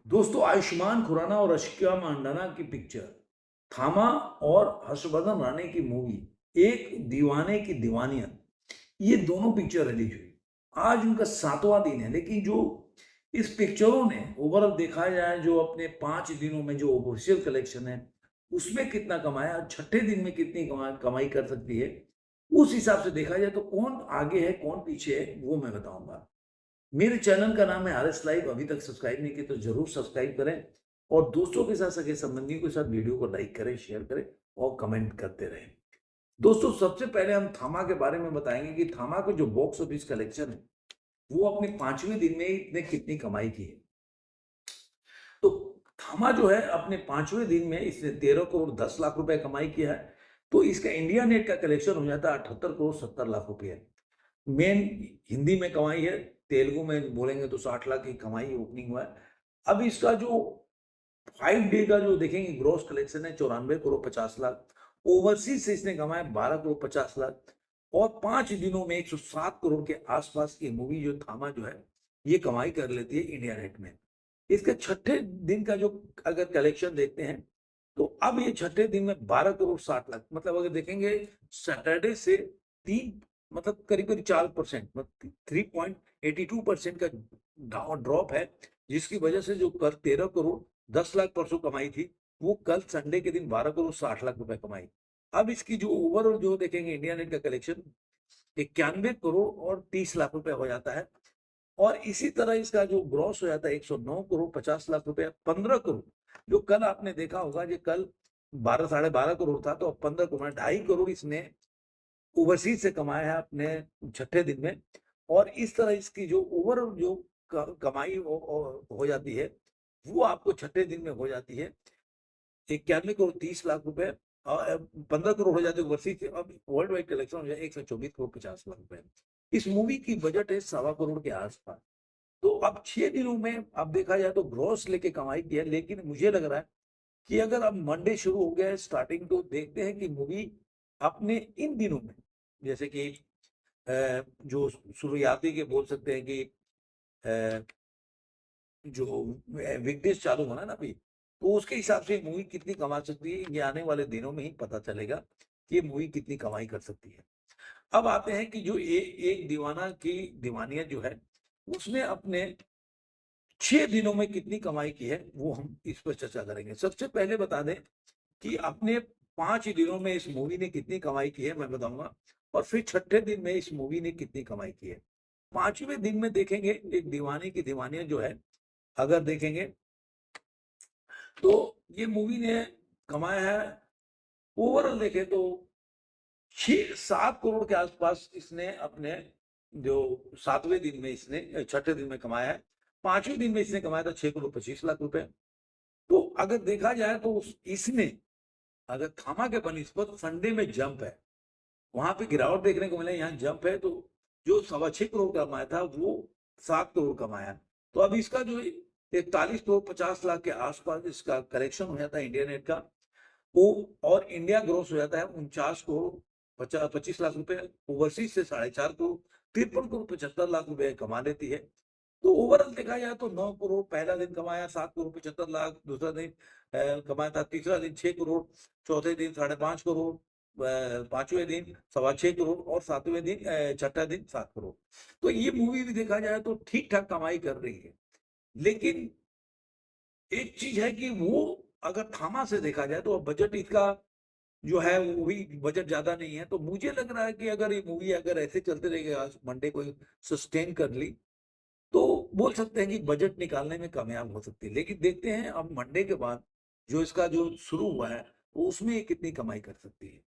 दोस्तों, आयुष्मान खुराना और रशिका मंडाना की पिक्चर थामा और हर्षवर्धन राणे की मूवी एक दीवाने की दीवानियत, ये दोनों पिक्चर रिलीज हुई। आज उनका 7वां दिन है, लेकिन जो इस पिक्चरों ने ओवरऑल देखा जाए, जो अपने 5 दिनों में जो ऑफिशियल कलेक्शन है, उसमें कितना कमाया, छठे दिन में कितनी कमाई कर सकती है, उस हिसाब से देखा जाए तो कौन आगे है, कौन पीछे है, वो मैं बताऊंगा। मेरे चैनल का नाम है आरएस लाइव। अभी तक सब्सक्राइब नहीं किया तो जरूर सब्सक्राइब करें और दोस्तों के साथ, सगे संबंधियों के साथ वीडियो को लाइक करें, शेयर करें और कमेंट करते रहें। दोस्तों, सबसे पहले हम थामा के बारे में बताएंगे कि थामा का जो बॉक्स ऑफिस कलेक्शन है, वो अपने 5वें दिन में इसने कितनी कमाई की है। तो थामा जो है, अपने 5वें दिन में इसने 13 करोड़ 10 लाख रुपए कमाई किया है। तो इसका इंडिया नेट का कलेक्शन हो जाता है 78 करोड़ 70 लाख रुपए। मेन हिंदी में कमाई है, तेलुगु में बोलेंगे तो 60 लाख की कमाई ओपनिंग हुआ है। अब इसका जो 5 डे का जो देखेंगे ग्रॉस कलेक्शन है 94 करोड़ 50 लाख। ओवरसीज से इसने कमाया 12 करोड़ 50 लाख और 5 दिनों में 107 करोड़ के आसपास की मूवी जो थामा जो है, ये कमाई कर लेती है इंडिया नेट में। इसके छठे दिन का जो अगर कलेक्शन देखते हैं, तो अब ये छठे दिन में 12 करोड़ 60 लाख, मतलब अगर देखेंगे सैटरडे से 3, मतलब करीब करीब 4%, मतलब 3.82% का ड्रॉप है, जिसकी वजह से जो कल 13 करोड़ 10 लाख परसों कमाई थी, वो कल संडे के दिन 12 करोड़ 60 लाख रुपए कमाई। अब इसकी जो ओवरऑल जो देखेंगे इंडिया नेट का कलेक्शन 91 करोड़ और 30 लाख रुपए हो जाता है। और इसी तरह इसका जो ग्रॉस हो जाता है 109 करोड़ 50 लाख रुपए। 15 करोड़ जो कल आपने देखा होगा, जो कल 12 साढ़े 12 करोड़ था, तो अब 15 करोड़ 2.5 करोड़ इसने ओवरसीज से कमाया है अपने छठे दिन में। और इस तरह इसकी जो ओवरऑल जो कमाई हो जाती है, वो आपको छठे दिन में हो जाती है 91 करोड़ 30 लाख रुपए। और 15 करोड़ हो जाते ओवरसीज से। अब वर्ल्ड वाइड कलेक्शन हो जाए 124 करोड़ 50 लाख रुपए। इस मूवी की बजट है 1.25 करोड़ के आसपास। तो अब 6 दिनों में अब देखा जाए तो ग्रॉस लेके कमाई की है, लेकिन मुझे लग रहा है कि अगर अब मंडे शुरू हो गया है स्टार्टिंग, तो देखते हैं कि मूवी अपने इन दिनों में, जैसे कि जो शुरुआती के बोल सकते हैं कि जो वीकडेज चालू होना ना अभी, तो उसके हिसाब से मूवी कितनी कमा सकती है, ये आने वाले दिनों में ही पता चलेगा कि ये मूवी कितनी कमाई कर सकती है। अब आते हैं कि जो एक दीवाना की दीवानियत जो है, उसने अपने 6 दिनों में कितनी कमाई की है, वो हम इस पर चर्चा करेंगे। सबसे पहले बता दें कि अपने 5 दिनों में इस मूवी ने कितनी कमाई की है, मैं बताऊंगा। और फिर छठे दिन में इस मूवी ने कितनी कमाई की है। 5वें दिन में देखेंगे एक दीवाने की दीवानियत जो है, अगर देखेंगे तो ये मूवी ने कमाया है, ओवरऑल देखें तो 6-7 करोड़ के आसपास इसने अपने जो 7वें दिन में इसने छठे दिन में कमाया है। 5वें दिन में इसने कमाया था 6 करोड़ 25 लाख रुपए। तो अगर देखा जाए तो इसने अगर थामा के बनिस्पत संडे में जंप है, वहां पे गिरावट देखने को मिला, यहाँ जंप है। तो जो 6.25 करोड़ कमाया था, वो 7 करोड़ कमाया। तो अब इसका जो 41 करोड़ 50 लाख के आसपास इसका करेक्शन हो जाता है इंडिया नेट का वो। और इंडिया ग्रोस हो जाता है 49 करोड़ 25 लाख रुपए। ओवरसीज से 4.5 करोड़ 53 करोड़ 75 लाख रुपए कमा लेती है। तो ओवरऑल देखा जाए तो 9 करोड़ पहला दिन कमाया, 7 करोड़ 75 लाख दूसरा दिन कमाया था, तीसरा दिन 6 करोड़, चौथे दिन 5.5 करोड़, 5वें दिन 6.25 करोड़ और 7वें दिन छठा दिन 7 करोड़। तो ये मूवी भी देखा जाए तो ठीक ठाक कमाई कर रही है। लेकिन एक चीज है कि वो अगर थामा से देखा जाए तो बजट इसका जो है वो भी बजट ज्यादा नहीं है। तो मुझे लग रहा है कि अगर ये मूवी अगर ऐसे चलते रहेगा, मंडे को सस्टेन कर ली, तो बोल सकते हैं कि बजट निकालने में कामयाब हो सकती है। लेकिन देखते हैं अब मंडे के बाद जो इसका जो शुरू हुआ है, तो उसमें ये कितनी कमाई कर सकती है।